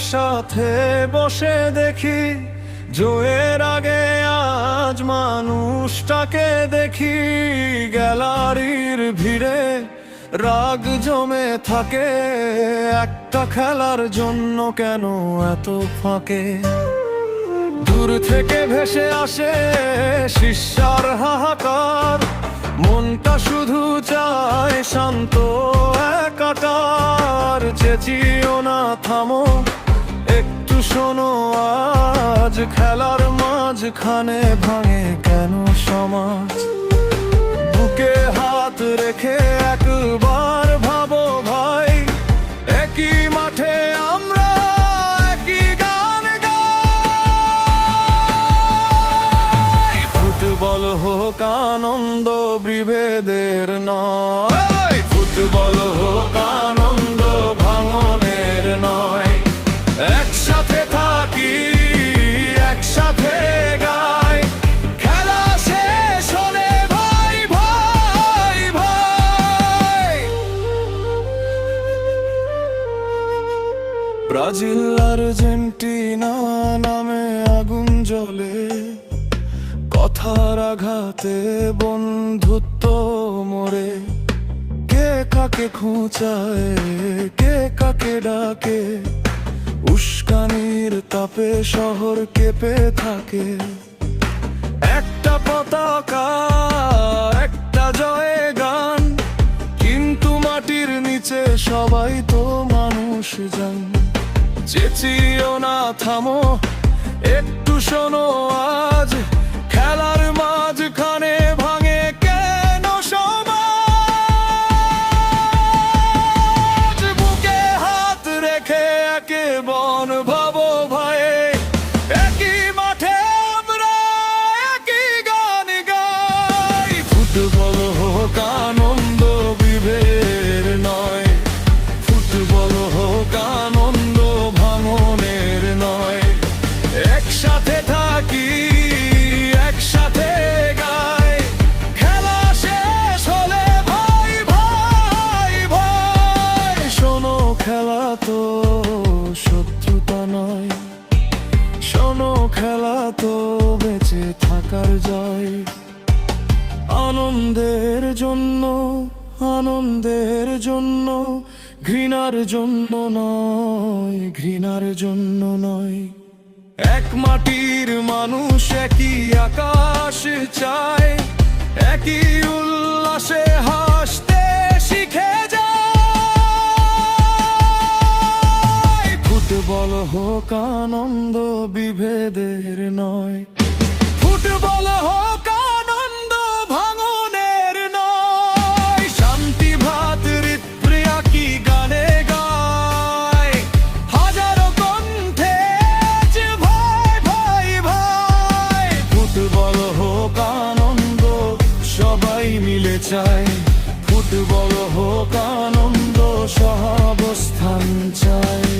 একসাথে বসে দেখি, জয়ের আগে আজ মানুষটাকে দেখি। গ্যালারির ভিড়ে রাগ জমে থাকে, একটা খেলার জন্য কেন এত ফাঁকে। দূর থেকে ভেসে আসে শিষ্যার হাহাকার, মনটা শুধু চায় শান্ত একাকার। চেঁচিও না, থামো একটু শোনো, আজ খেলার মাঝখানে ভাঙে কেন সমাজ। বুকে হাত রেখে একবার ভাবো ভাই, একই মাঠে আমরা একই গান গাই। ফুটবল হোক আনন্দ বিভেদের নয়, ফুটবল হোক আনন্দ ভাঙনের নয়। একসাথে থাকি, একসাথে গাই, খেলা শেষ হলে ভাই ভাই ভাই। ব্রাজিল আর্জেন্টিনা নামে আগুন জ্বলে, কথার আঘাতে বন্ধুত্ব মরে। কে কাকে খোঁচায়, কে কাকে ডাকে, উস্কানির তাপে শহর কেঁপে থাকে। একটা পতাকা, একটা জয়ে গান, কিন্তু মাটির নিচে সবাই তো মানুষ জান। চেঁচিও না, থামো একটু শোনো, আজ খেলার মাঝখানে ভাঙে কেন সমাজ। বুকে হাত রেখে একে বন ভাবো ভাই, একই মাঠে আমরা একই গান গাই। ফুটবল হোক আনন্দ বিভেদের নয়, ফুটবল হোক আনন্দ ভাঙনের নয়। একসাথে থাকি, একসাথে গাই, খেলা শেষ হলে ভাই ভাই ভাই। শোনো, খেলা তো শত্রুতা নয়, শোনো খেলা তো বেঁচে থাকার জয়। আনন্দের জন্য, আনন্দের জন্য, ঘৃণার জন্য নয়, ঘৃণার জন্য নয়। এক মাটির মানুষ একই আকাশ চায়, একই উল্লাসে হাসতে শিখে যায়। ফুটবল হোক আনন্দ বিভেদের নয়, ফুটবল হোক আনন্দ ভাঙনের নয়। শান্তি ভ্রাতৃত্ব কি গানে গায়, হাজারো কণ্ঠে যে ভাই ভাই ভাই। ফুটবল হোক আনন্দ সবাই মিলে চায়, ফুটবল হোক আনন্দ সহাবস্থান চায়।